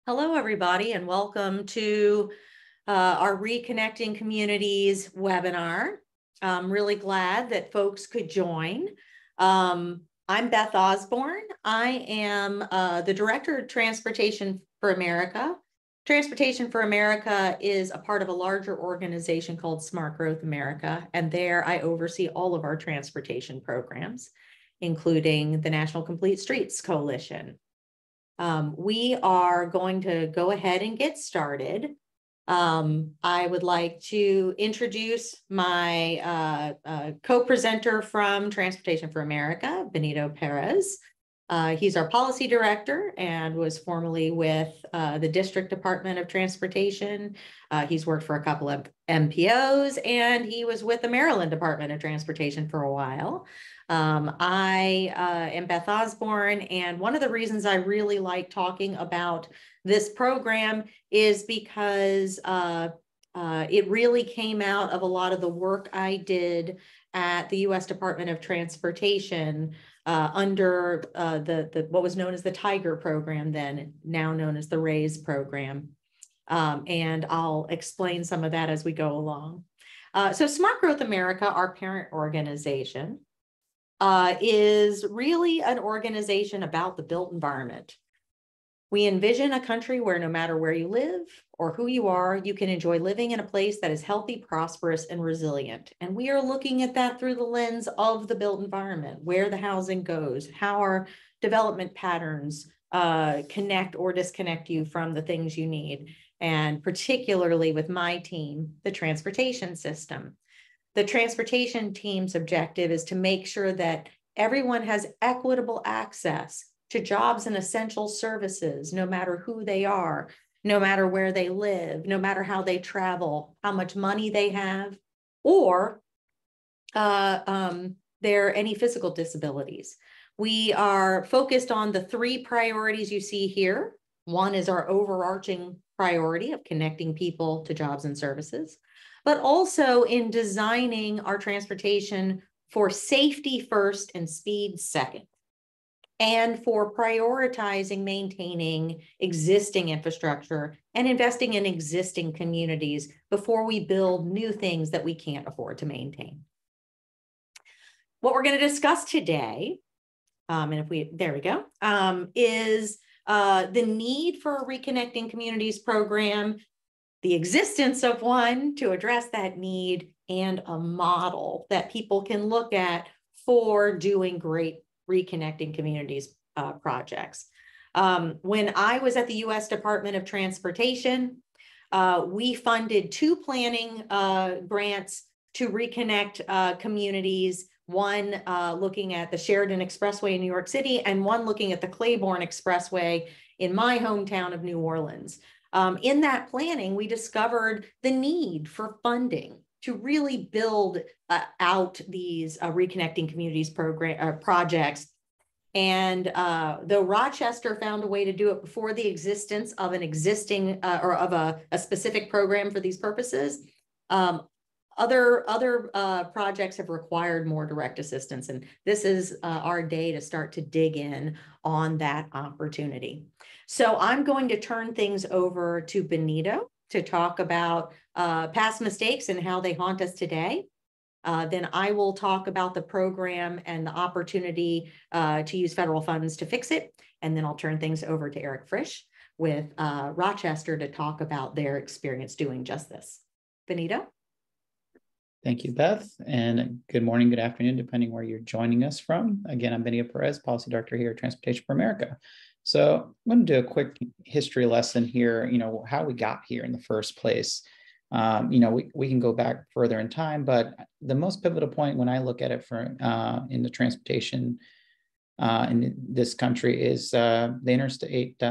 Hello, everybody, and welcome to our Reconnecting Communities webinar. I'm really glad that folks could join. I'm Beth Osborne. I am the Director of Transportation for America. Transportation for America is a part of a larger organization called Smart Growth America, and there I oversee all of our transportation programs, including the National Complete Streets Coalition. We are going to go ahead and get started. I would like to introduce my co-presenter from Transportation for America, Benito Pérez. He's our policy director and was formerly with the District Department of Transportation. He's worked for a couple of MPOs, and he was with the Maryland Department of Transportation for a while. I am Beth Osborne, and one of the reasons I really like talking about this program is because it really came out of a lot of the work I did at the U.S. Department of Transportation under what was known as the Tiger program then, now known as the RAISE program. And I'll explain some of that as we go along. So Smart Growth America, our parent organization, is really an organization about the built environment. We envision a country where no matter where you live or who you are, you can enjoy living in a place that is healthy, prosperous, and resilient. And we are looking at that through the lens of the built environment, where the housing goes, how our development patterns connect or disconnect you from the things you need. And particularly with my team, the transportation system. The transportation team's objective is to make sure that everyone has equitable access to jobs and essential services, no matter who they are, no matter where they live, no matter how they travel, how much money they have, or any physical disabilities. We are focused on the three priorities you see here. One is our overarching priority of connecting people to jobs and services, but also in designing our transportation for safety first and speed second, and for prioritizing maintaining existing infrastructure and investing in existing communities before we build new things that we can't afford to maintain. What we're going to discuss today, there we go, is the need for a Reconnecting Communities program, the existence of one to address that need, and a model that people can look at for doing great Reconnecting Communities projects. When I was at the U.S. Department of Transportation, we funded two planning grants to reconnect communities, one looking at the Sheridan Expressway in New York City, and one looking at the Claiborne Expressway in my hometown of New Orleans. In that planning, we discovered the need for funding to really build out these Reconnecting Communities projects. And though Rochester found a way to do it before the existence of an existing or of a specific program for these purposes, other projects have required more direct assistance. And this is our day to start to dig in on that opportunity. So I'm going to turn things over to Benito to talk about past mistakes and how they haunt us today. Then I will talk about the program and the opportunity to use federal funds to fix it. And then I'll turn things over to Erik Frisch with Rochester to talk about their experience doing just this. Benito? Thank you, Beth, and good morning, good afternoon, depending where you're joining us from. Again, I'm Benito Pérez, Policy Director here at Transportation for America. So I'm going to do a quick history lesson here, how we got here in the first place. We can go back further in time, but the most pivotal point when I look at it in the transportation in this country is the Interstate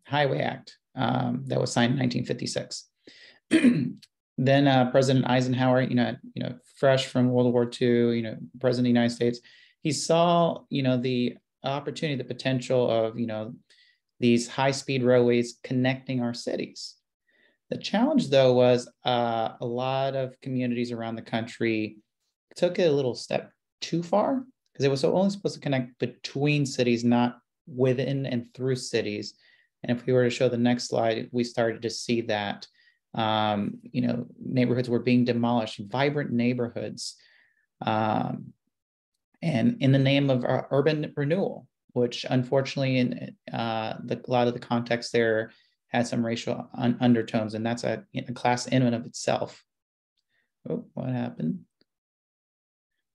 Highway Act that was signed in 1956. Then President Eisenhower, fresh from World War II, President of the United States, he saw, the opportunity, the potential of, these high-speed railways connecting our cities. The challenge, though, was a lot of communities around the country took it a little step too far, because it was only supposed to connect between cities, not within and through cities. And if we were to show the next slide, we started to see that, neighborhoods were being demolished, vibrant neighborhoods, and in the name of urban renewal, which unfortunately in a lot of the context there had some racial undertones, and that's a class in and of itself. Oh, what happened?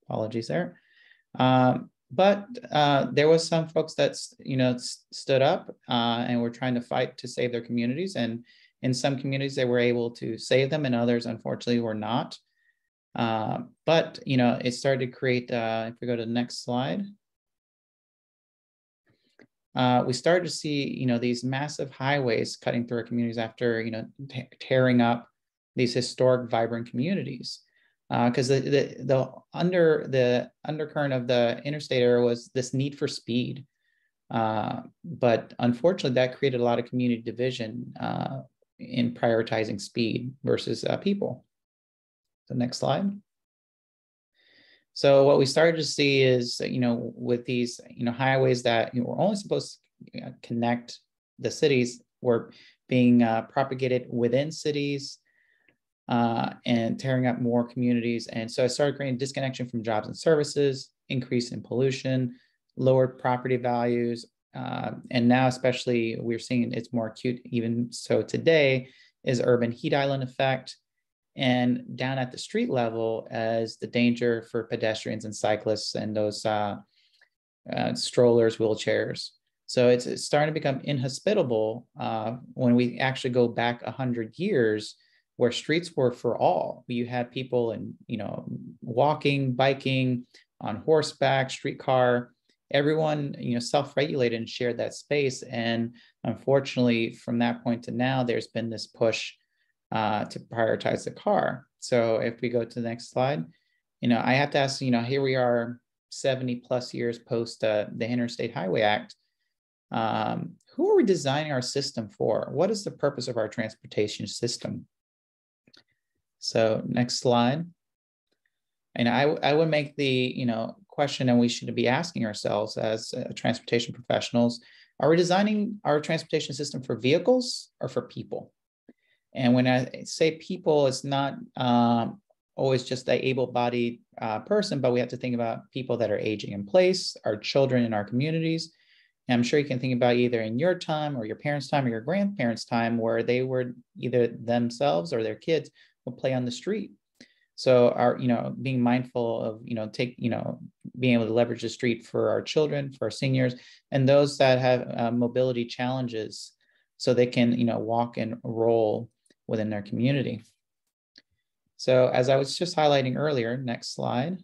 Apologies there. But there was some folks that stood up and were trying to fight to save their communities. And in some communities, they were able to save them, and others, unfortunately, were not. But it started to create. If we go to the next slide, we started to see these massive highways cutting through our communities after tearing up these historic, vibrant communities. Because the undercurrent of the interstate era was this need for speed, but unfortunately that created a lot of community division in prioritizing speed versus people. The next slide. So what we started to see is with these highways that were only supposed to connect the cities were being propagated within cities. And tearing up more communities. And so I started creating disconnection from jobs and services, increase in pollution, lowered property values. And now especially we're seeing it's more acute even so today is urban heat island effect. And down at the street level as the danger for pedestrians and cyclists and those strollers, wheelchairs. So it's starting to become inhospitable when we actually go back 100 years where streets were for all. You had people walking, biking, on horseback, streetcar, everyone self-regulated and shared that space. And unfortunately, from that point to now, there's been this push to prioritize the car. So if we go to the next slide, I have to ask, here we are 70 plus years post the Interstate Highway Act. Who are we designing our system for? What is the purpose of our transportation system? So next slide. And I would make the question, and we should be asking ourselves as transportation professionals, are we designing our transportation system for vehicles or for people? And when I say people, it's not always just an able-bodied person, but we have to think about people that are aging in place, our children in our communities. And I'm sure you can think about either in your time or your parents' time or your grandparents' time where they were either themselves or their kids will play on the street. So our, being mindful of, being able to leverage the street for our children, for our seniors, and those that have mobility challenges so they can, walk and roll within their community. So as I was just highlighting earlier, next slide,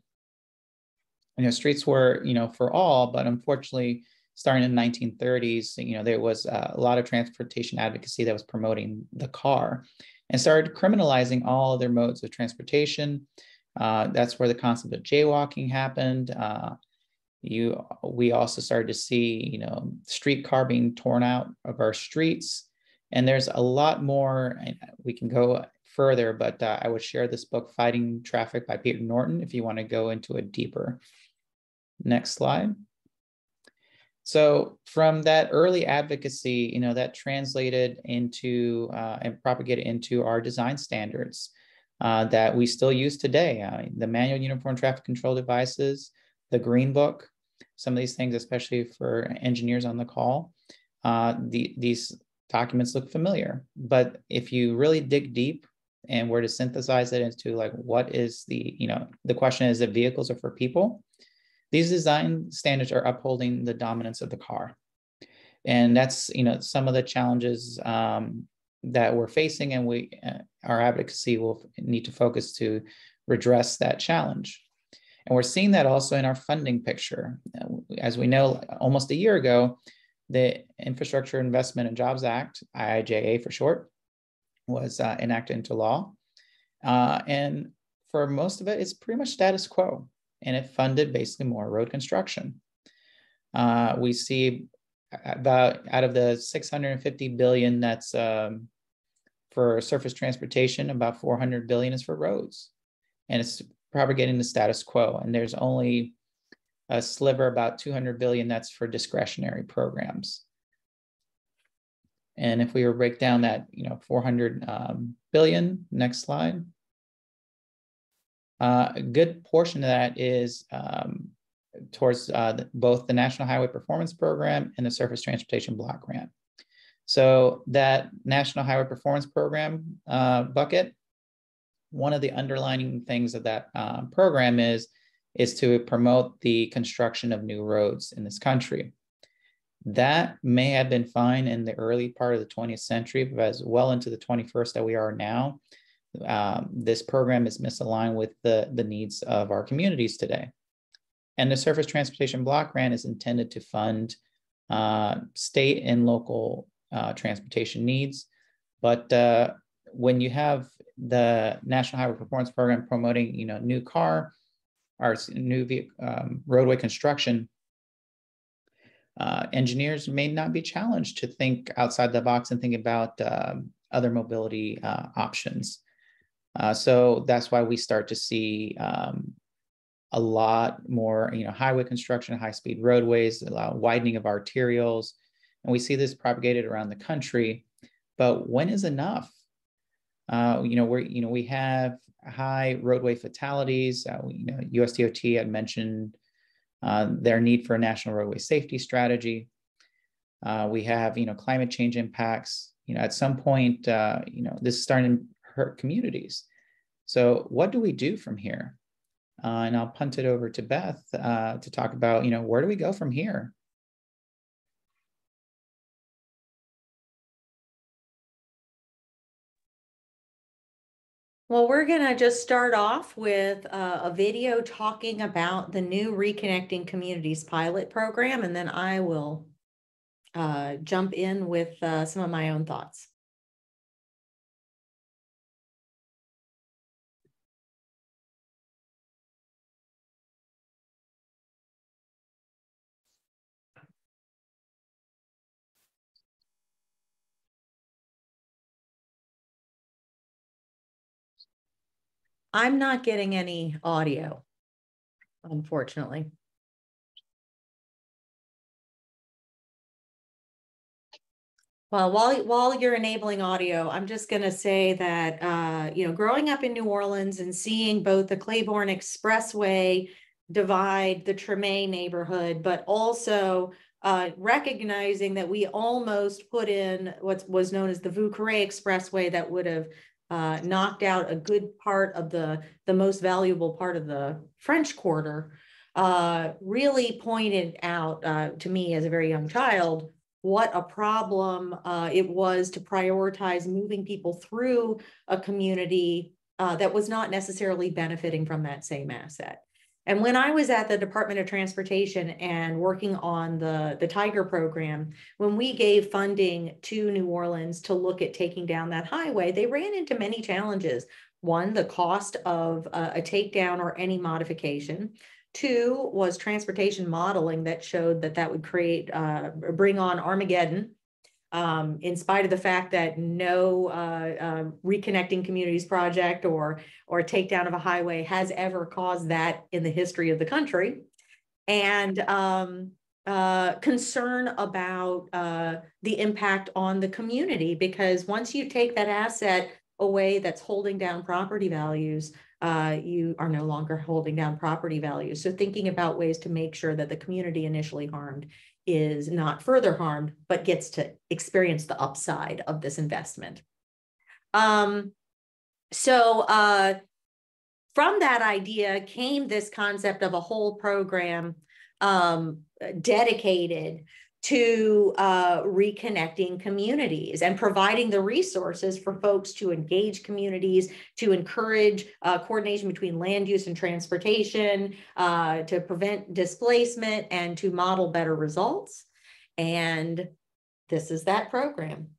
streets were, for all, but unfortunately, starting in the 1930s, there was a lot of transportation advocacy that was promoting the car and started criminalizing all other modes of transportation. That's where the concept of jaywalking happened. We also started to see, streetcar being torn out of our streets. And there's a lot more, and we can go further, but I would share this book, Fighting Traffic by Peter Norton, if you want to go into it deeper. Next slide. So from that early advocacy, that translated into and propagated into our design standards that we still use today. The Manual Uniform Traffic Control Devices, the Green Book, some of these things, especially for engineers on the call, these documents look familiar. But if you really dig deep and were to synthesize it into what is the question is if vehicles are for people, these design standards are upholding the dominance of the car. And that's, some of the challenges that we're facing, and our advocacy will need to focus to redress that challenge. And we're seeing that also in our funding picture. As we know, almost a year ago, the Infrastructure Investment and Jobs Act, IIJA for short, was enacted into law. And for most of it, it's pretty much status quo. And it funded basically more road construction. We see about out of the $650 billion that's for surface transportation, about $400 billion is for roads. And it's propagating the status quo. And there's only a sliver, about $200 billion, that's for discretionary programs. And if we were to break down that, 400 billion, next slide, a good portion of that is towards both the National Highway Performance Program and the Surface Transportation Block Grant. So that National Highway Performance Program bucket, one of the underlining things of that program is to promote the construction of new roads in this country. That may have been fine in the early part of the 20th century, but as well into the 21st that we are now, this program is misaligned with the needs of our communities today. And the Surface Transportation Block Grant is intended to fund state and local transportation needs. But when you have the National Highway Performance Program promoting, new car or new roadway construction, engineers may not be challenged to think outside the box and think about other mobility options. So that's why we start to see a lot more, highway construction, high-speed roadways, widening of arterials, and we see this propagated around the country. But when is enough? We have high roadway fatalities. USDOT had mentioned their need for a national roadway safety strategy. We have, climate change impacts. At some point, this is starting to hurt communities. So what do we do from here? And I'll punt it over to Beth to talk about, where do we go from here? Well, we're going to just start off with a video talking about the new Reconnecting Communities pilot program, and then I will jump in with some of my own thoughts. I'm not getting any audio, unfortunately. Well, while you're enabling audio, I'm just going to say that, growing up in New Orleans and seeing both the Claiborne Expressway divide the Treme neighborhood, but also recognizing that we almost put in what was known as the Vieux-Carré Expressway that would have knocked out a good part of the most valuable part of the French Quarter, really pointed out to me as a very young child what a problem it was to prioritize moving people through a community that was not necessarily benefiting from that same asset. And when I was at the Department of Transportation and working on the Tiger program, when we gave funding to New Orleans to look at taking down that highway, they ran into many challenges. One, the cost of a takedown or any modification. Two was transportation modeling that showed that would bring on Armageddon. In spite of the fact that no Reconnecting Communities project or takedown of a highway has ever caused that in the history of the country, and concern about the impact on the community, because once you take that asset away that's holding down property values, you are no longer holding down property values. So thinking about ways to make sure that the community initially harmed is not further harmed, but gets to experience the upside of this investment. So from that idea came this concept of a whole program dedicated to reconnecting communities and providing the resources for folks to engage communities, to encourage coordination between land use and transportation, to prevent displacement, and to model better results. And this is that program.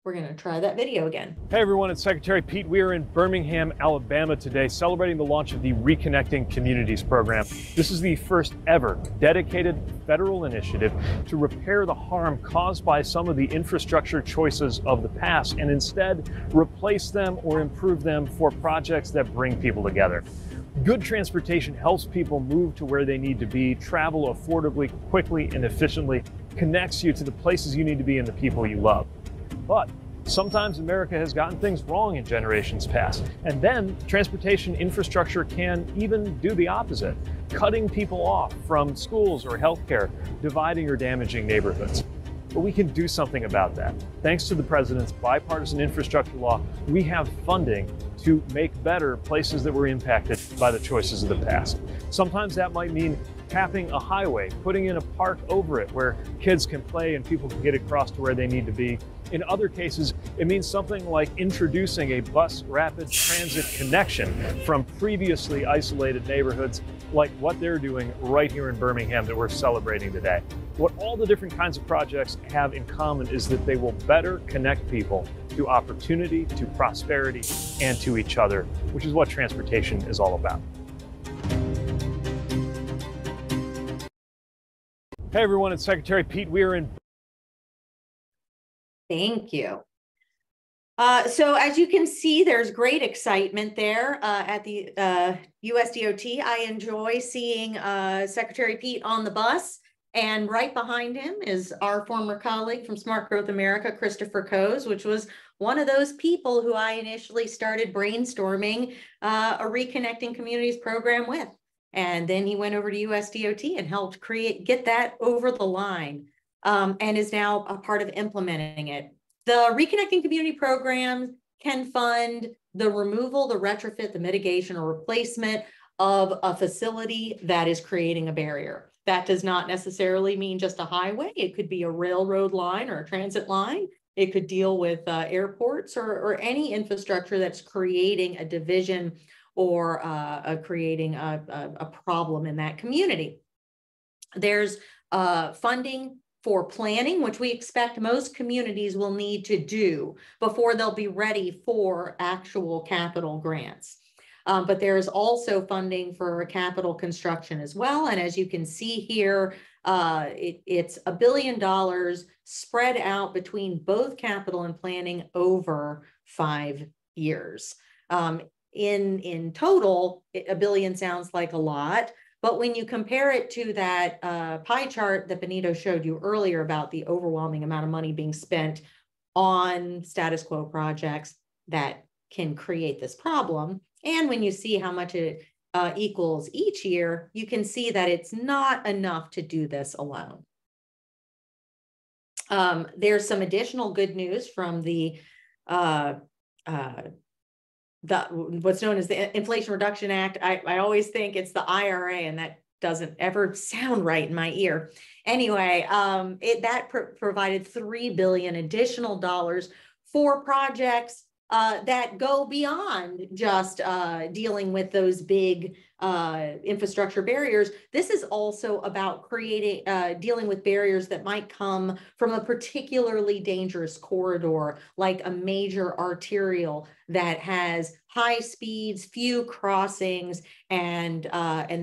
We're going to try that video again. Hey everyone, it's Secretary Pete. We are in Birmingham, Alabama today, celebrating the launch of the Reconnecting Communities Program. This is the first ever dedicated federal initiative to repair the harm caused by some of the infrastructure choices of the past and instead replace them or improve them for projects that bring people together. Good transportation helps people move to where they need to be, travel affordably, quickly, and efficiently, connects you to the places you need to be and the people you love. But sometimes America has gotten things wrong in generations past. And then transportation infrastructure can even do the opposite, cutting people off from schools or healthcare, dividing or damaging neighborhoods. But we can do something about that. Thanks to the president's bipartisan infrastructure law, we have funding to make better places that were impacted by the choices of the past. Sometimes that might mean capping a highway, putting in a park over it where kids can play and people can get across to where they need to be. In other cases, it means something like introducing a bus rapid transit connection from previously isolated neighborhoods, like what they're doing right here in Birmingham that we're celebrating today. What all the different kinds of projects have in common is that they will better connect people to opportunity, to prosperity, and to each other, which is what transportation is all about. Hey everyone, it's Secretary Pete Weir in. Thank you. So as you can see, there's great excitement there at the USDOT. I enjoy seeing Secretary Pete on the bus, and right behind him is our former colleague from Smart Growth America, Christopher Coase, which was one of those people who I initially started brainstorming a Reconnecting Communities program with. And then he went over to USDOT and helped get that over the line, and is now a part of implementing it. The Reconnecting Community Program can fund the removal, the retrofit, the mitigation, or replacement of a facility that is creating a barrier. That does not necessarily mean just a highway. It could be a railroad line or a transit line. It could deal with airports or any infrastructure that's creating a division or creating a problem in that community. There's funding for planning, which we expect most communities will need to do before they'll be ready for actual capital grants. But there's also funding for capital construction as well. And as you can see here, it's $1 billion spread out between both capital and planning over 5 years. In total, $1 billion sounds like a lot. But when you compare it to that pie chart that Benito showed you earlier about the overwhelming amount of money being spent on status quo projects that can create this problem, and when you see how much it equals each year, you can see that it's not enough to do this alone. There's some additional good news from the what's known as the Inflation Reduction Act. I always think it's the IRA, and that doesn't ever sound right in my ear. Anyway, that provided $3 billion additional dollars for projects that go beyond just dealing with those big infrastructure barriers. This is also about dealing with barriers that might come from a particularly dangerous corridor, like a major arterial that has high speeds, few crossings, and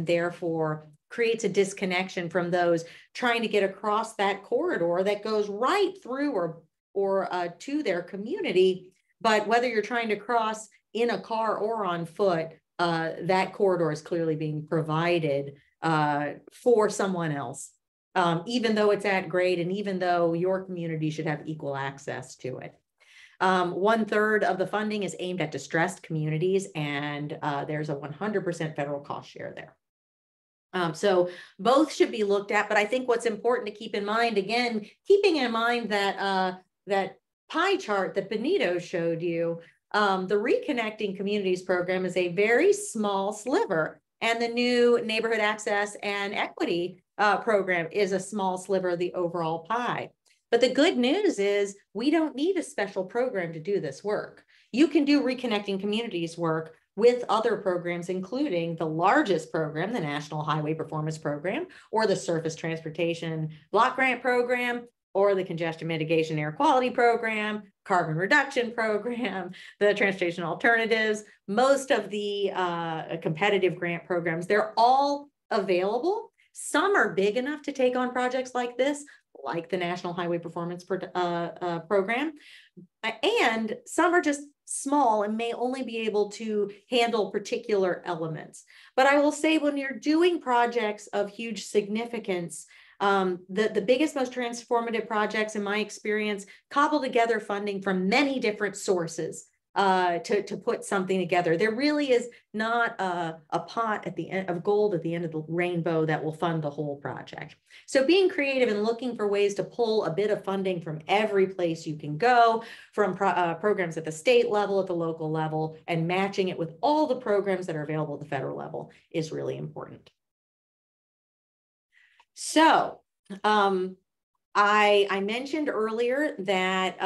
therefore creates a disconnection from those trying to get across that corridor that goes right through or to their community. But whether you're trying to cross in a car or on foot, that corridor is clearly being provided for someone else, even though it's at grade and even though your community should have equal access to it. 1/3 of the funding is aimed at distressed communities, and there's a 100% federal cost share there. So both should be looked at, but I think what's important to keep in mind, again, keeping in mind that that pie chart that Benito showed you, the Reconnecting Communities program is a very small sliver, and the new Neighborhood Access and Equity program is a small sliver of the overall pie. But the good news is we don't need a special program to do this work. You can do Reconnecting Communities work with other programs, including the largest program, the National Highway Performance Program, or the Surface Transportation Block Grant Program, or the Congestion Mitigation Air Quality Program, Carbon Reduction Program, the Transportation Alternatives, most of the competitive grant programs. They're all available. Some are big enough to take on projects like this, like the National Highway Performance Program, and some are just small and may only be able to handle particular elements. But I will say, when you're doing projects of huge significance, The biggest, most transformative projects in my experience cobble together funding from many different sources to put something together. There really is not a pot at the end of gold at the end of the rainbow that will fund the whole project. So being creative and looking for ways to pull a bit of funding from every place you can go, from programs at the state level, at the local level, and matching it with all the programs that are available at the federal level is really important. So, I mentioned earlier that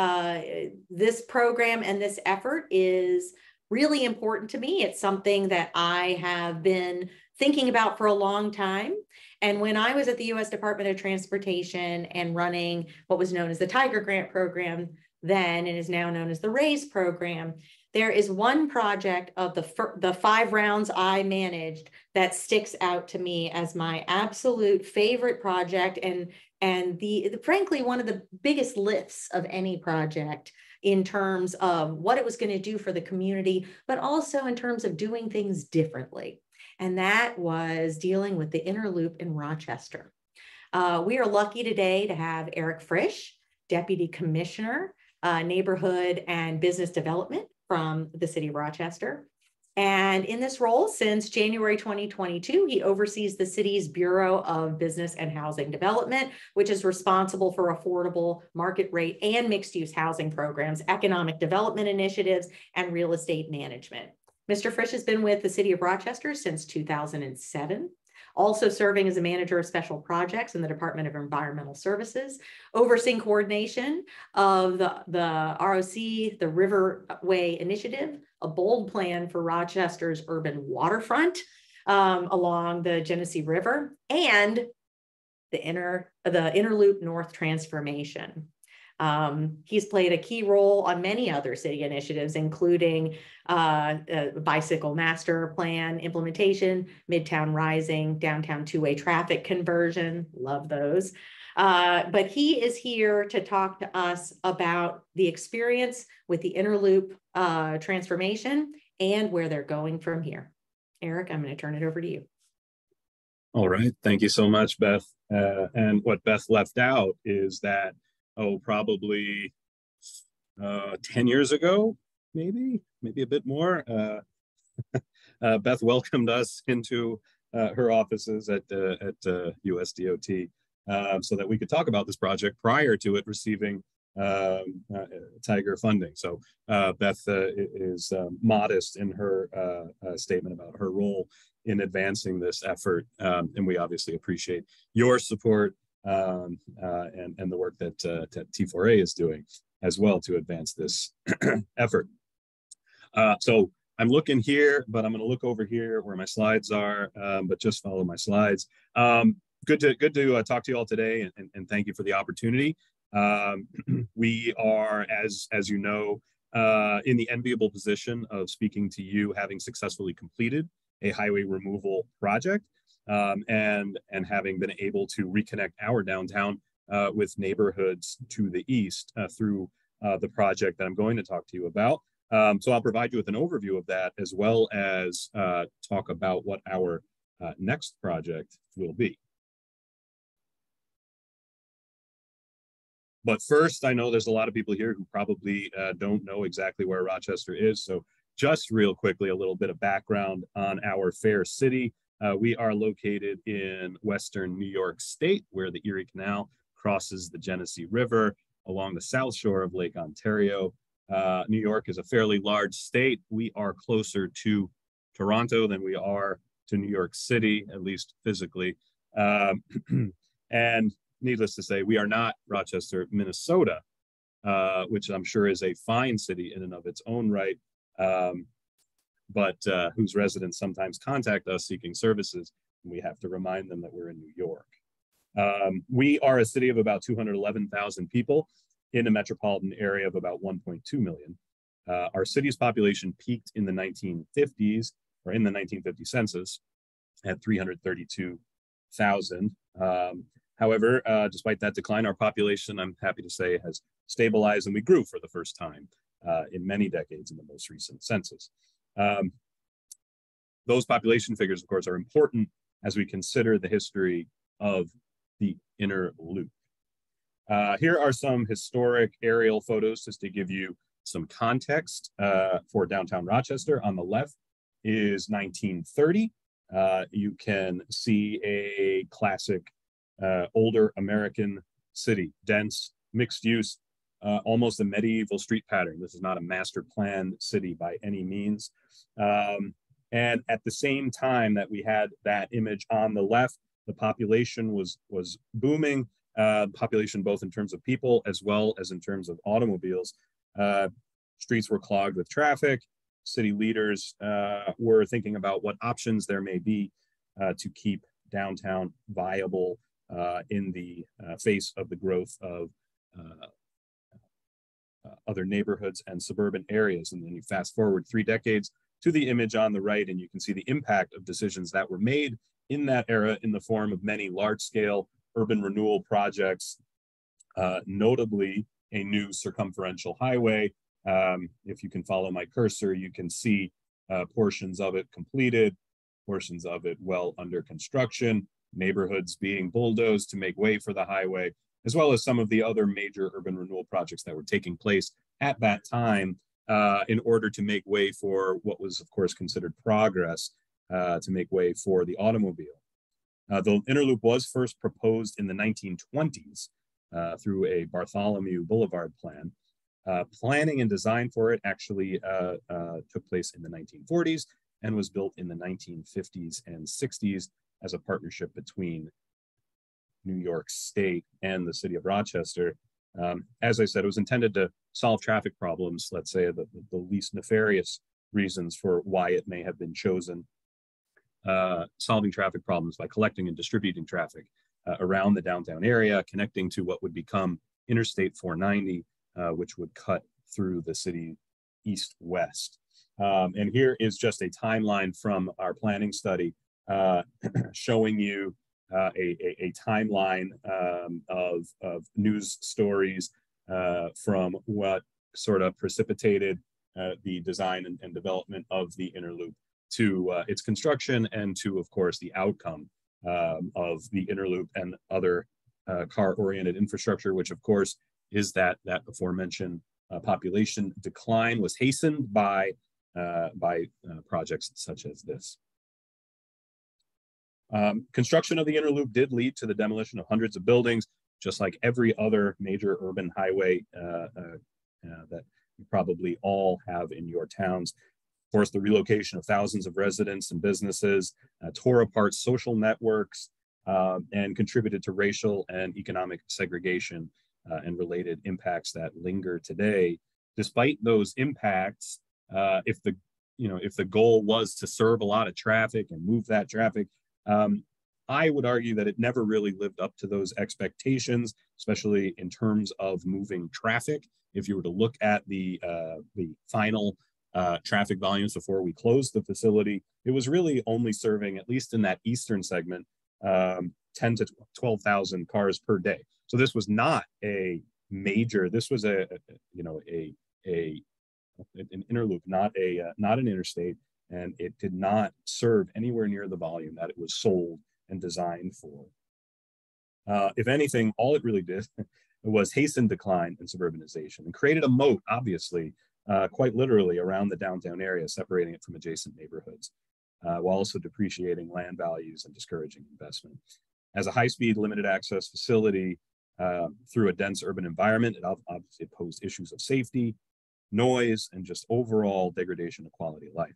this program and this effort is really important to me. It's something that I have been thinking about for a long time. And when I was at the U.S. Department of Transportation and running what was known as the Tiger Grant program then and is now known as the RAISE program, there is one project of the 5 rounds I managed that sticks out to me as my absolute favorite project and frankly, one of the biggest lifts of any project in terms of what it was going to do for the community, but also in terms of doing things differently. And that was dealing with the inner loop in Rochester. We are lucky today to have Erik Frisch, Deputy Commissioner, Neighborhood and Business Development from the City of Rochester. And in this role since January 2022, he oversees the city's Bureau of Business and Housing Development, which is responsible for affordable, market rate, and mixed-use housing programs, economic development initiatives, and real estate management. Mr. Frisch has been with the City of Rochester since 2007. Also serving as a manager of special projects in the Department of Environmental Services, overseeing coordination of the ROC, the Riverway Initiative, a bold plan for Rochester's urban waterfront along the Genesee River, and the Inner Loop North transformation. He's played a key role on many other city initiatives, including bicycle master plan implementation, Midtown Rising, downtown two-way traffic conversion, love those. But he is here to talk to us about the experience with the inner loop transformation and where they're going from here. Erik, I'm going to turn it over to you. All right, thank you so much, Beth. And what Beth left out is that probably 10 years ago, maybe a bit more, Beth welcomed us into her offices at USDOT so that we could talk about this project prior to it receiving Tiger funding. So Beth is modest in her statement about her role in advancing this effort, and we obviously appreciate your support and the work that T4A is doing as well to advance this effort. So I'm looking here, but I'm going to look over here where my slides are, but just follow my slides. Good to talk to you all today, and thank you for the opportunity. We are, as you know, in the enviable position of speaking to you, having successfully completed a highway removal project. And having been able to reconnect our downtown with neighborhoods to the east through the project that I'm going to talk to you about. So I'll provide you with an overview of that, as well as talk about what our next project will be. But first, I know there's a lot of people here who probably don't know exactly where Rochester is. So just real quickly, a little bit of background on our fair city. We are located in Western New York State, where the Erie Canal crosses the Genesee River along the south shore of Lake Ontario. New York is a fairly large state. We are closer to Toronto than we are to New York City, at least physically. And needless to say, we are not Rochester, Minnesota, which I'm sure is a fine city in and of its own right. But whose residents sometimes contact us seeking services, and we have to remind them that we're in New York. We are a city of about 211,000 people in a metropolitan area of about 1.2 million. Our city's population peaked in the 1950s, or in the 1950 census, at 332,000. However, despite that decline, our population, I'm happy to say, has stabilized, and we grew for the first time in many decades in the most recent census. Those population figures, of course, are important as we consider the history of the inner loop. Here are some historic aerial photos just to give you some context for downtown Rochester. On the left is 1930. You can see a classic older American city, dense, mixed use, almost a medieval street pattern. This is not a master planned city by any means. And at the same time that we had that image on the left, the population was booming, population both in terms of people as well as in terms of automobiles. Streets were clogged with traffic. City leaders were thinking about what options there may be to keep downtown viable in the face of the growth of other neighborhoods and suburban areas. And then you fast forward 3 decades to the image on the right, and you can see the impact of decisions that were made in that era in the form of many large-scale urban renewal projects, notably a new circumferential highway. If you can follow my cursor, you can see portions of it completed, portions of it well under construction, neighborhoods being bulldozed to make way for the highway, as well as some of the other major urban renewal projects that were taking place at that time in order to make way for what was, of course, considered progress, to make way for the automobile. The inner loop was first proposed in the 1920s through a Bartholomew Boulevard plan. Planning and design for it actually took place in the 1940s and was built in the 1950s and 60s as a partnership between New York State and the City of Rochester. As I said, it was intended to solve traffic problems, let's say the least nefarious reasons for why it may have been chosen. Solving traffic problems by collecting and distributing traffic around the downtown area, connecting to what would become Interstate 490, which would cut through the city east-west. And here is just a timeline from our planning study showing you a timeline of news stories from what sort of precipitated the design and development of the inner loop to its construction and to, of course, the outcome of the inner loop and other car-oriented infrastructure, which, of course, is that aforementioned population decline was hastened by projects such as this. Construction of the inner loop did lead to the demolition of hundreds of buildings, just like every other major urban highway that you probably all have in your towns. Of course, the relocation of thousands of residents and businesses tore apart social networks and contributed to racial and economic segregation and related impacts that linger today. Despite those impacts, if the goal was to serve a lot of traffic and move that traffic, I would argue that it never really lived up to those expectations, especially in terms of moving traffic. If you were to look at the final traffic volumes before we closed the facility, it was really only serving, at least in that eastern segment, 10 to 12,000 cars per day. So this was not a major. This was an inner loop, not an interstate, and it did not serve anywhere near the volume that it was sold and designed for. If anything, all it really did was hasten decline and suburbanization and created a moat, obviously, quite literally around the downtown area, separating it from adjacent neighborhoods, while also depreciating land values and discouraging investment. As a high-speed, limited access facility through a dense urban environment, it obviously posed issues of safety, noise, and just overall degradation of quality of life.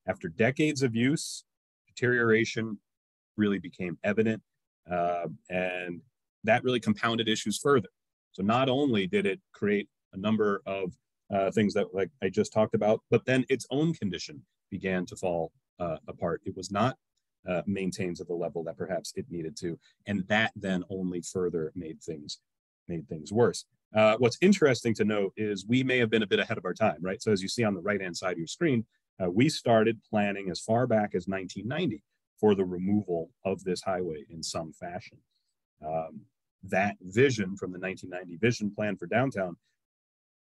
After decades of use, deterioration really became evident, and that really compounded issues further. So not only did it create a number of things that, like I just talked about, but then its own condition began to fall apart. It was not maintained to the level that perhaps it needed to, and that then only further made things worse. What's interesting to note is we may have been a bit ahead of our time, right? So as you see on the right-hand side of your screen, we started planning as far back as 1990 for the removal of this highway in some fashion. That vision from the 1990 vision plan for downtown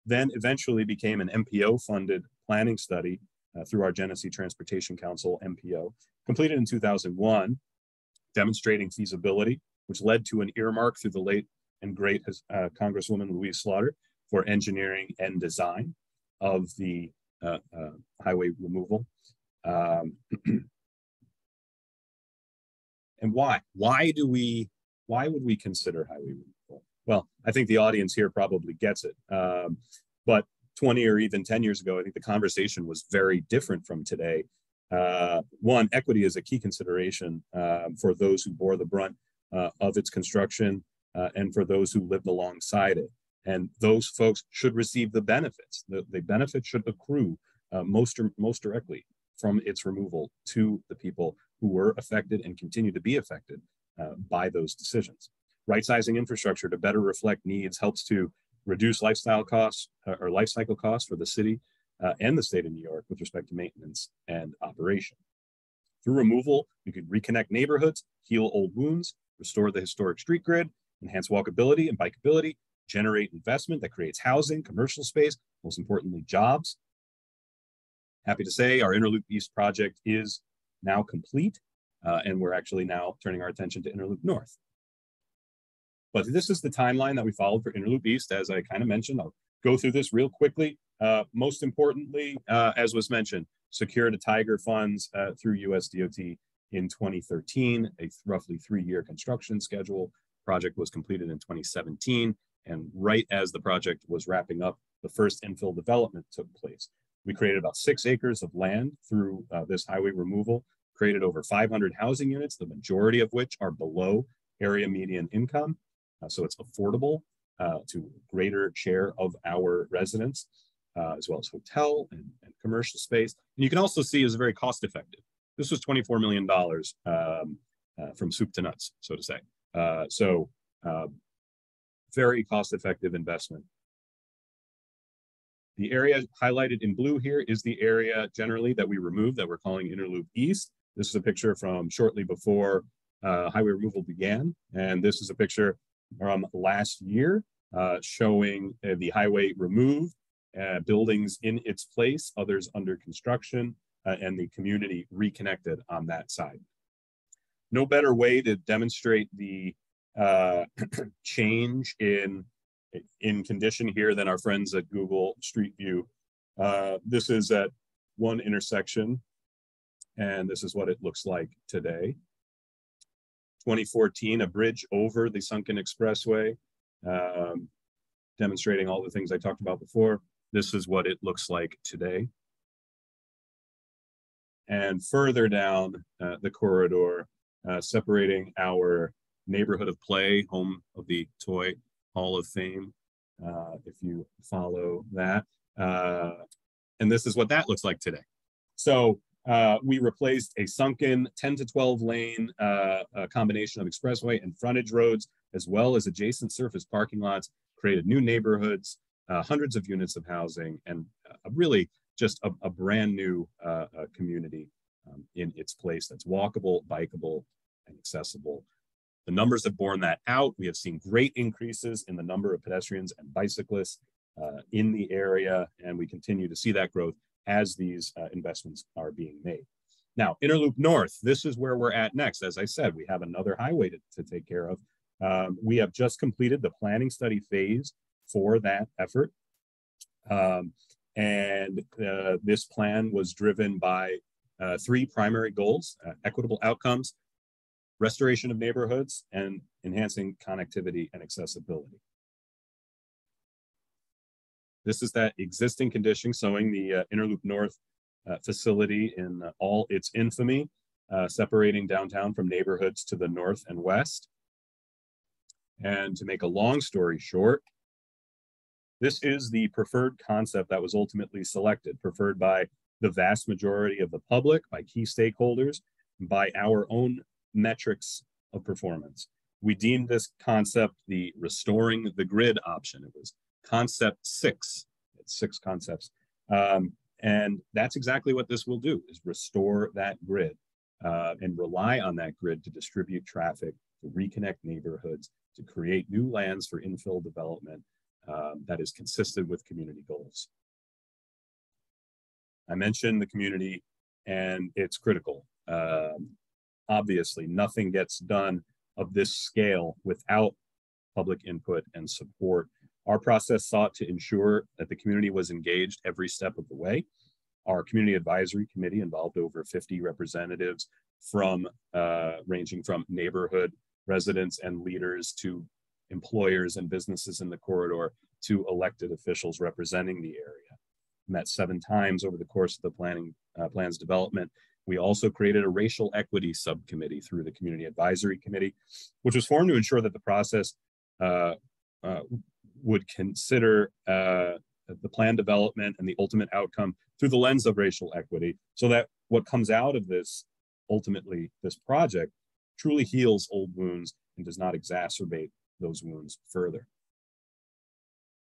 then eventually became an MPO-funded planning study through our Genesee Transportation Council, MPO, completed in 2001, demonstrating feasibility which led to an earmark through the late and great Congresswoman Louise Slaughter for engineering and design of the highway removal. And why? Why would we consider highway removal? Well, I think the audience here probably gets it. But 20 or even 10 years ago, I think the conversation was very different from today. One, equity is a key consideration for those who bore the brunt of its construction and for those who lived alongside it. And those folks should receive the benefits. The benefits should accrue most directly from its removal to the people who were affected and continue to be affected by those decisions. Right-sizing infrastructure to better reflect needs helps to reduce lifestyle costs or life cycle costs for the city and the state of New York with respect to maintenance and operation. Through removal, we could reconnect neighborhoods, heal old wounds, restore the historic street grid, enhance walkability and bikeability, generate investment that creates housing, commercial space, most importantly, jobs. Happy to say our Interloop East project is now complete, and we're actually now turning our attention to Interloop North. But this is the timeline that we followed for Interloop East. As I kind of mentioned, I'll go through this real quickly. Most importantly, as was mentioned, secured a Tiger funds through USDOT in 2013, a roughly 3-year construction schedule. Project was completed in 2017, and right as the project was wrapping up, the first infill development took place. We created about 6 acres of land through this highway removal, created over 500 housing units, the majority of which are below area median income. So it's affordable to a greater share of our residents, as well as hotel and commercial space. And you can also see is very cost effective. This was $24 million from soup to nuts, so to say. Very cost effective investment. The area highlighted in blue here is the area generally that we removed that we're calling Interloop East. This is a picture from shortly before highway removal began. And this is a picture from last year showing the highway removed, buildings in its place, others under construction, and the community reconnected on that side. No better way to demonstrate the change in condition here than our friends at Google Street View. This is at one intersection, and this is what it looks like today. 2014, a bridge over the sunken expressway, demonstrating all the things I talked about before. This is what it looks like today. And further down the corridor, separating our neighborhood of play, home of the Toy Hall of Fame, if you follow that. And this is what that looks like today. So we replaced a sunken 10 to 12 lane combination of expressway and frontage roads, as well as adjacent surface parking lots, created new neighborhoods, hundreds of units of housing, and really just a brand new community in its place that's walkable, bikeable, and accessible. The numbers have borne that out. We have seen great increases in the number of pedestrians and bicyclists in the area, and we continue to see that growth as these investments are being made. Now, Interloop North, this is where we're at next. As I said, we have another highway to take care of. We have just completed the planning study phase for that effort. This plan was driven by 3 primary goals: equitable outcomes, restoration of neighborhoods, and enhancing connectivity and accessibility. This is that existing condition showing the Interloop North facility in all its infamy, separating downtown from neighborhoods to the north and west. And to make a long story short, this is the preferred concept that was ultimately selected, preferred by the vast majority of the public, by key stakeholders, by our own metrics of performance. We deemed this concept the restoring the grid option. It was concept 6. It's 6 concepts. And that's exactly what this will do, is restore that grid and rely on that grid to distribute traffic, to reconnect neighborhoods, to create new lands for infill development that is consistent with community goals. I mentioned the community, and it's critical. Obviously, nothing gets done of this scale without public input and support. Our process sought to ensure that the community was engaged every step of the way. Our community advisory committee involved over 50 representatives from ranging from neighborhood residents and leaders to employers and businesses in the corridor to elected officials representing the area. Met 7 times over the course of the plan's development. We also created a racial equity subcommittee through the Community Advisory Committee, which was formed to ensure that the process would consider the plan development and the ultimate outcome through the lens of racial equity, so that what comes out of this, ultimately, this project, truly heals old wounds and does not exacerbate those wounds further.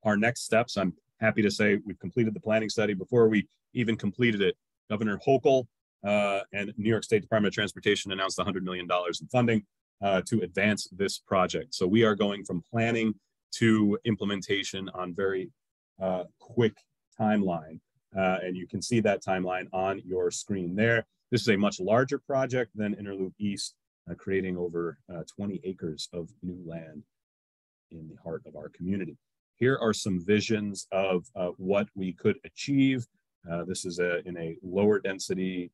Our next steps, I'm happy to say we've completed the planning study. Before we even completed it, Governor Hochul and New York State Department of Transportation announced $100 million in funding to advance this project. So we are going from planning to implementation on very quick timeline. And you can see that timeline on your screen there. This is a much larger project than Interloop East, creating over 20 acres of new land in the heart of our community. Here are some visions of what we could achieve. This is in a lower density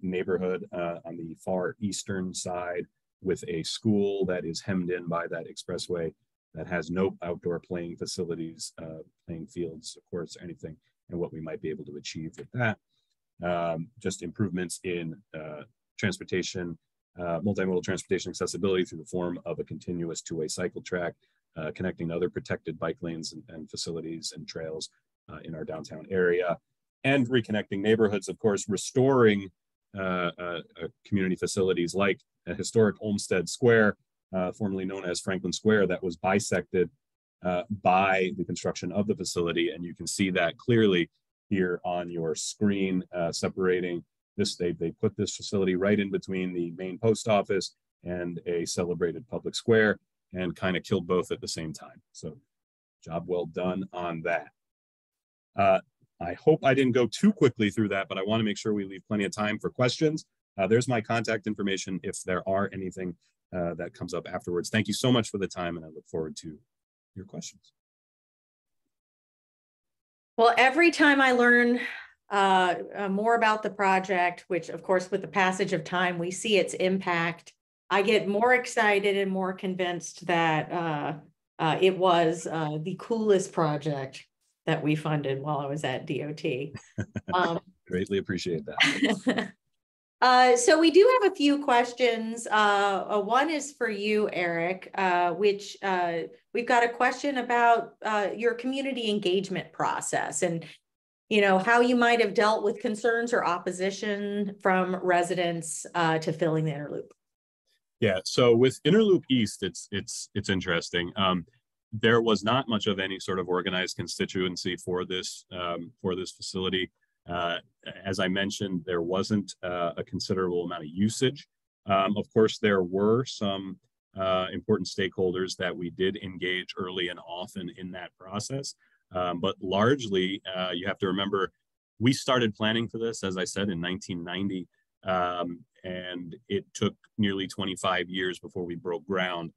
neighborhood on the far eastern side, with a school that is hemmed in by that expressway, that has no outdoor playing facilities, playing fields, of course, or anything, and what we might be able to achieve with that. Just improvements in transportation, multimodal transportation accessibility through the form of a continuous two-way cycle track, connecting other protected bike lanes and facilities and trails in our downtown area, and reconnecting neighborhoods, of course, restoring community facilities like a historic Olmsted Square, formerly known as Franklin Square, that was bisected by the construction of the facility. And you can see that clearly here on your screen, separating this. They put this facility right in between the main post office and a celebrated public square, and kind of killed both at the same time. So job well done on that. I hope I didn't go too quickly through that, but I want to make sure we leave plenty of time for questions. There's my contact information if there are anything that comes up afterwards. Thank you so much for the time, and I look forward to your questions. Well, every time I learn more about the project, which of course with the passage of time, we see its impact, I get more excited and more convinced that it was the coolest project that we funded while I was at DOT. Greatly appreciate that. So we do have a few questions. One is for you, Erik, which we've got a question about your community engagement process, and how you might have dealt with concerns or opposition from residents to filling the Interloop. Yeah, so with Interloop East, it's interesting. There was not much of any sort of organized constituency for this facility. As I mentioned, there wasn't a considerable amount of usage. Of course, there were some important stakeholders that we did engage early and often in that process. But largely, you have to remember, we started planning for this, as I said, in 1990. And it took nearly 25 years before we broke ground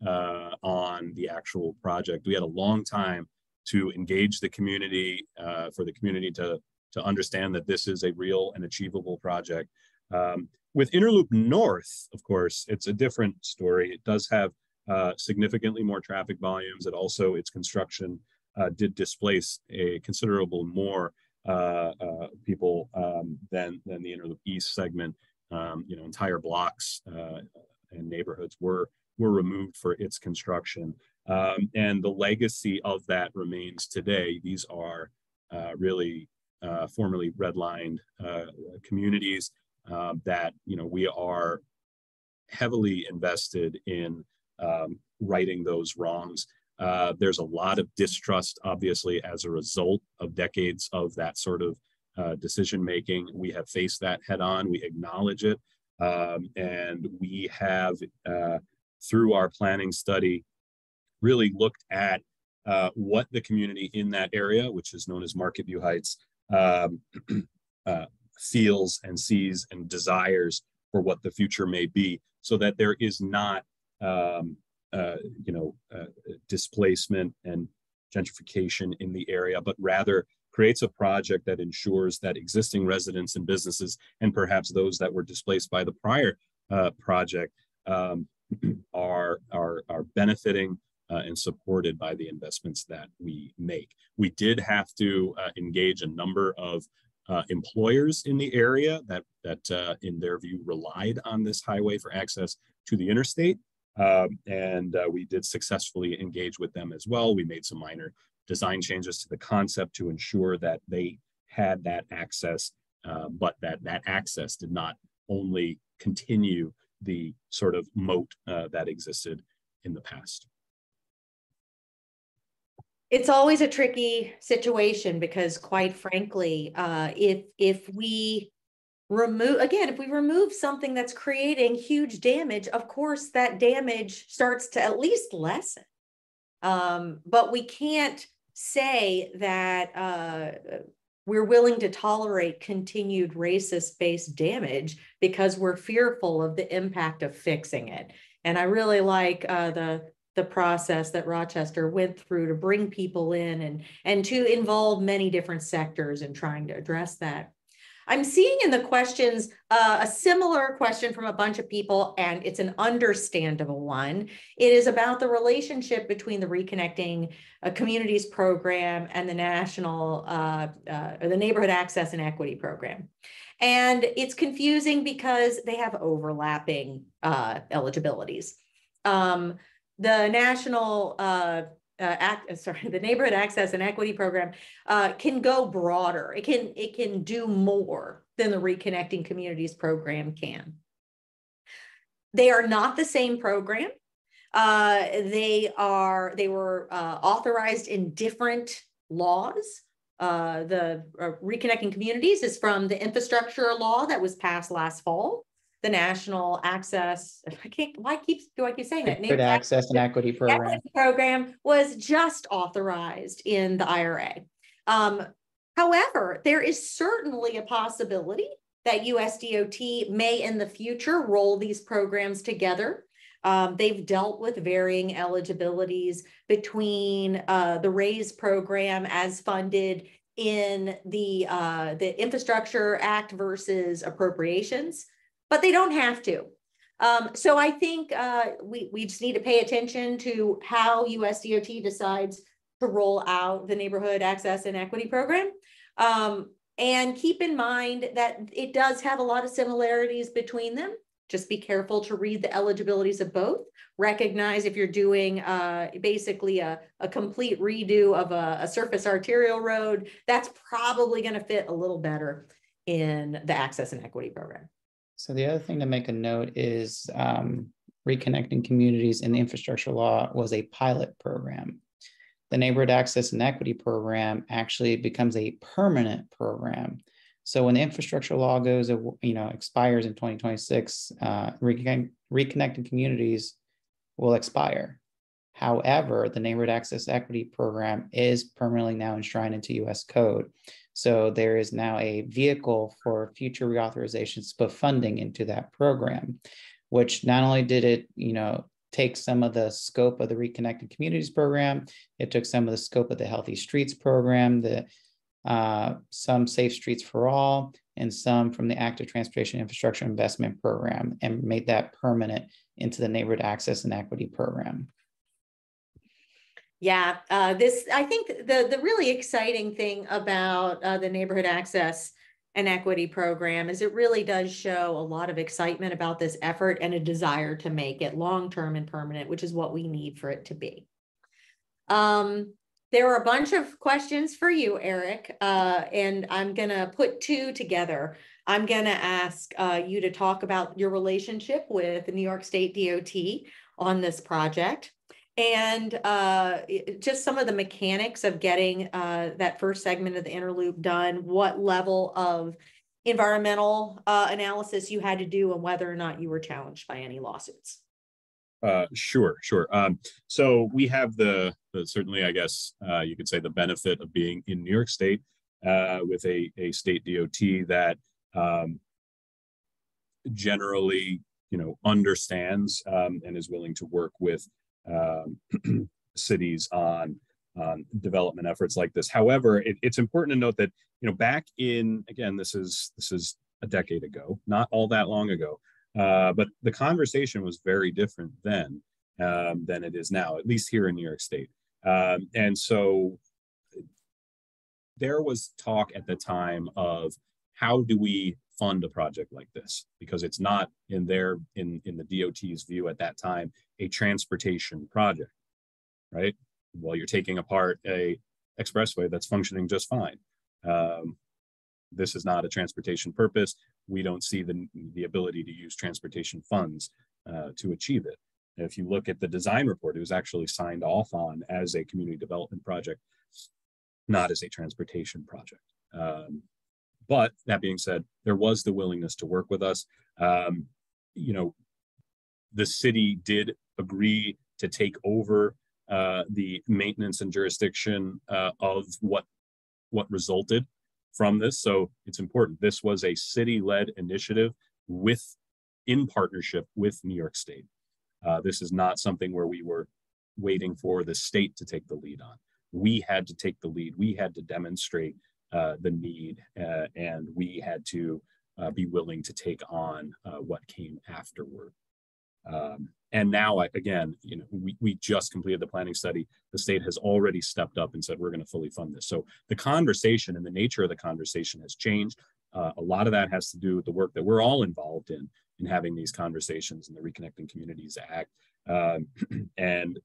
on the actual project. We had a long time to engage the community, for the community to understand that this is a real and achievable project. With Interloop North, of course, it's a different story. It does have significantly more traffic volumes. It also, its construction did displace a considerable more people than the Interloop East segment. Entire blocks and neighborhoods were removed for its construction. And the legacy of that remains today. These are really formerly redlined communities that we are heavily invested in righting those wrongs. There's a lot of distrust, obviously, as a result of decades of that sort of decision making. We have faced that head on. We acknowledge it, and we have, through our planning study, really looked at what the community in that area, which is known as Market View Heights, feels and sees and desires for what the future may be, so that there is not displacement and gentrification in the area, but rather creates a project that ensures that existing residents and businesses, and perhaps those that were displaced by the prior project, are benefiting and supported by the investments that we make. We did have to engage a number of employers in the area that in their view relied on this highway for access to the interstate. And we did successfully engage with them as well. We made some minor design changes to the concept to ensure that they had that access, but that access did not only continue the sort of moat that existed in the past. It's always a tricky situation because, quite frankly, if we remove something that's creating huge damage, of course that damage starts to at least lessen. But we can't say that we're willing to tolerate continued racist-based damage because we're fearful of the impact of fixing it. And I really like the process that Rochester went through to bring people in and to involve many different sectors in trying to address that. I'm seeing in the questions a similar question from a bunch of people, and it's an understandable one. It is about the relationship between the Reconnecting Communities Program and the national, or the Neighborhood Access and Equity Program. And it's confusing because they have overlapping eligibilities. The national the Neighborhood Access and Equity Program can go broader. It can do more than the Reconnecting Communities Program can. They are not the same program. They were authorized in different laws. The Reconnecting Communities is from the infrastructure law that was passed last fall. The National Access, do I keep saying that? Neighborhood Access and Equity Program was just authorized in the IRA. However, there is certainly a possibility that USDOT may in the future roll these programs together. They've dealt with varying eligibilities between the RAISE program as funded in the Infrastructure Act versus appropriations. But they don't have to. So I think we just need to pay attention to how USDOT decides to roll out the Neighborhood Access and Equity Program. And keep in mind that it does have a lot of similarities between them. Just be careful to read the eligibilities of both. Recognize if you're doing basically a complete redo of a surface arterial road, that's probably going to fit a little better in the Access and Equity Program. So the other thing to make a note is Reconnecting Communities in the infrastructure law was a pilot program. The Neighborhood Access and Equity Program actually becomes a permanent program. So when the infrastructure law expires in 2026, Reconnecting Communities will expire. However, the Neighborhood Access Equity Program is permanently now enshrined into U.S. code. So there is now a vehicle for future reauthorizations to put funding into that program, which not only did it, take some of the scope of the Reconnecting Communities Program, it took some of the scope of the Healthy Streets Program, some Safe Streets for All, and some from the Active Transportation Infrastructure Investment Program, and made that permanent into the Neighborhood Access and Equity Program. Yeah, I think the really exciting thing about the Neighborhood Access and Equity Program is it really does show a lot of excitement about this effort and a desire to make it long-term and permanent, which is what we need for it to be. There are a bunch of questions for you, Erik, and I'm going to put two together. I'm going to ask you to talk about your relationship with the New York State DOT on this project. And just some of the mechanics of getting that first segment of the interloop done, what level of environmental analysis you had to do, and whether or not you were challenged by any lawsuits. Sure. So we have the certainly, I guess you could say, the benefit of being in New York State with a state DOT that generally understands and is willing to work with cities on development efforts like this. However, it's important to note that back in, again, this is a decade ago, not all that long ago, but the conversation was very different then than it is now, at least here in New York State. And so there was talk at the time of how do we fund a project like this, because it's not in the DOT's view at that time a transportation project, right? Well, you're taking apart a expressway that's functioning just fine. This is not a transportation purpose. We don't see the ability to use transportation funds to achieve it. If you look at the design report, it was actually signed off on as a community development project, not as a transportation project. But that being said, there was the willingness to work with us. The city did agree to take over the maintenance and jurisdiction of what resulted from this. So it's important. This was a city-led initiative in partnership with New York State. This is not something where we were waiting for the state to take the lead on. We had to take the lead. We had to demonstrate the need, and we had to be willing to take on what came afterward. And now, we just completed the planning study. The state has already stepped up and said, we're going to fully fund this. So the conversation and the nature of the conversation has changed. A lot of that has to do with the work that we're all involved in having these conversations in the Reconnecting Communities Act. And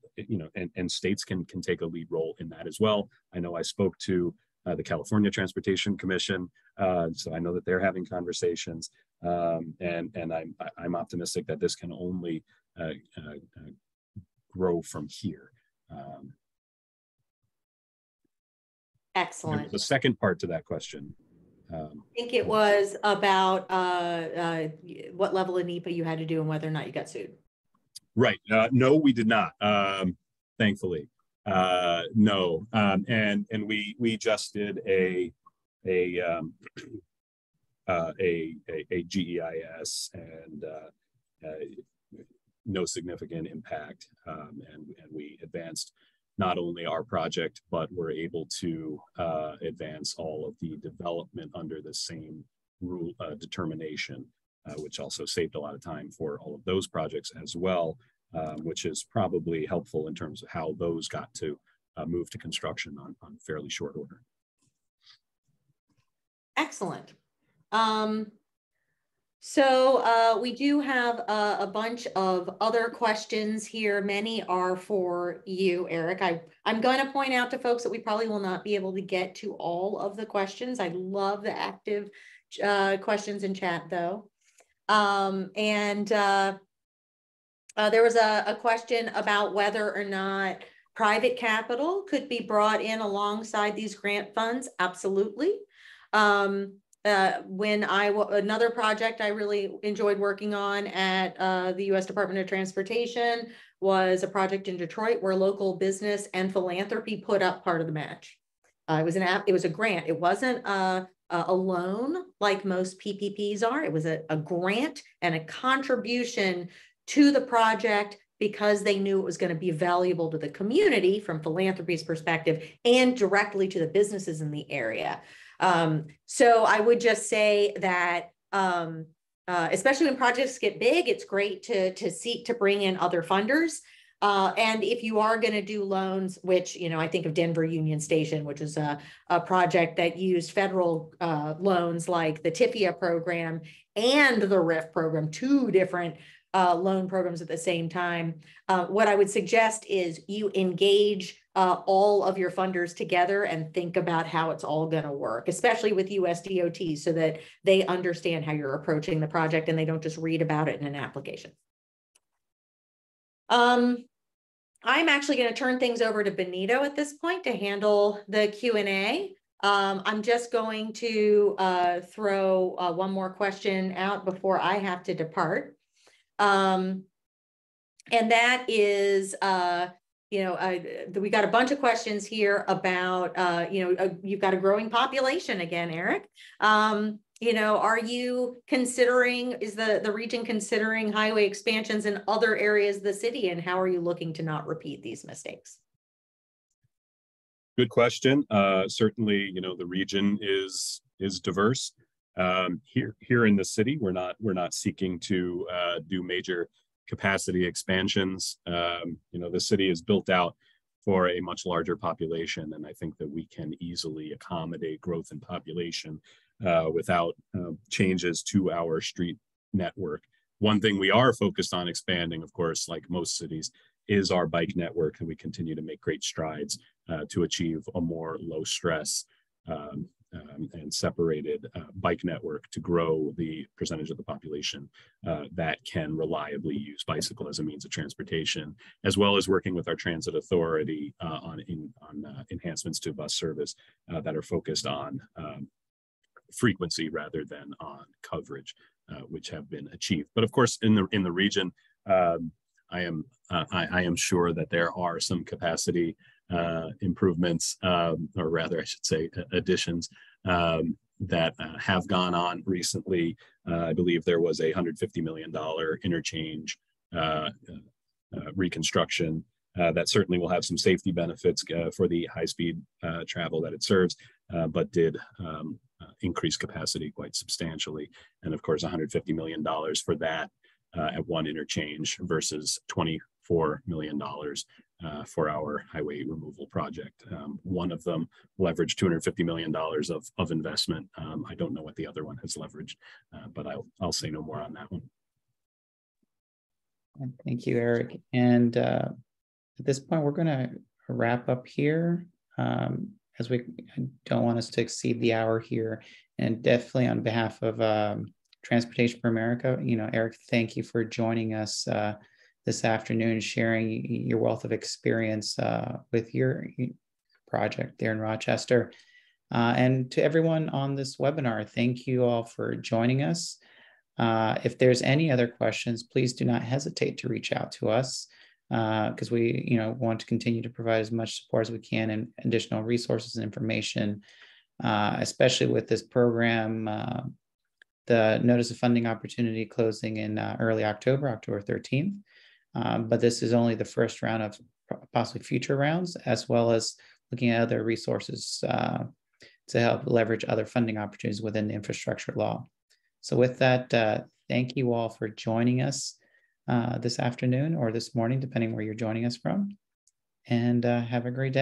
states can take a lead role in that as well. I know I spoke to the California Transportation Commission, so I know that they're having conversations, and I'm optimistic that this can only grow from here. Excellent. The second part to that question. I think it was about what level of NEPA you had to do and whether or not you got sued. Right. No, we did not. Thankfully, no. And we just did a GEIS and no significant impact. And we advanced not only our project, but we're able to advance all of the development under the same rule determination, which also saved a lot of time for all of those projects as well, which is probably helpful in terms of how those got to move to construction on fairly short order. Excellent. So we do have a bunch of other questions here. Many are for you, Erik. I'm going to point out to folks that we probably will not be able to get to all of the questions. I love the active questions in chat, though. There was a question about whether or not private capital could be brought in alongside these grant funds. Absolutely. Another project I really enjoyed working on at the U.S. Department of Transportation was a project in Detroit where local business and philanthropy put up part of the match. It was a grant. It wasn't a loan like most PPPs are. It was a grant and a contribution to the project because they knew it was going to be valuable to the community from philanthropy's perspective and directly to the businesses in the area. So I would just say that, especially when projects get big, it's great to seek to bring in other funders. And if you are going to do loans, which, I think of Denver Union Station, which is a project that used federal loans like the TIFIA program and the RIF program, two different loan programs at the same time. What I would suggest is you engage all of your funders together and think about how it's all going to work, especially with US DOT, so that they understand how you're approaching the project and they don't just read about it in an application. I'm actually going to turn things over to Benito at this point to handle the Q&A. I'm just going to throw one more question out before I have to depart. And that is, we got a bunch of questions here about, you've got a growing population again, Erik. Are you considering, is the region considering highway expansions in other areas of the city, and how are you looking to not repeat these mistakes? Good question. Certainly, the region is diverse. Here in the city, we're not seeking to do major capacity expansions. The city is built out for a much larger population, and I think that we can easily accommodate growth in population without changes to our street network. One thing we are focused on expanding, of course, like most cities, is our bike network, and we continue to make great strides to achieve a more low stress and separated bike network to grow the percentage of the population that can reliably use bicycle as a means of transportation, as well as working with our transit authority on enhancements to bus service that are focused on frequency rather than on coverage, which have been achieved. But of course, in the region, I am sure that there are some capacity improvements, or rather, I should say, additions that have gone on recently. I believe there was a $150 million interchange reconstruction that certainly will have some safety benefits for the high-speed travel that it serves, but did increase capacity quite substantially. And of course, $150 million for that at one interchange versus $24 million for our highway removal project. One of them leveraged $250 million of investment. I don't know what the other one has leveraged, but I'll say no more on that one. Thank you, Erik. And at this point, we're going to wrap up here, as I don't want us to exceed the hour here. And definitely on behalf of Transportation for America, Erik, thank you for joining us this afternoon, sharing your wealth of experience with your project there in Rochester. And to everyone on this webinar, thank you all for joining us. If there's any other questions, please do not hesitate to reach out to us, because we want to continue to provide as much support as we can and additional resources and information, especially with this program. The notice of funding opportunity closing in early October 13th. But this is only the first round of possibly future rounds, as well as looking at other resources to help leverage other funding opportunities within the infrastructure law. So with that, thank you all for joining us this afternoon or this morning, depending where you're joining us from, and have a great day.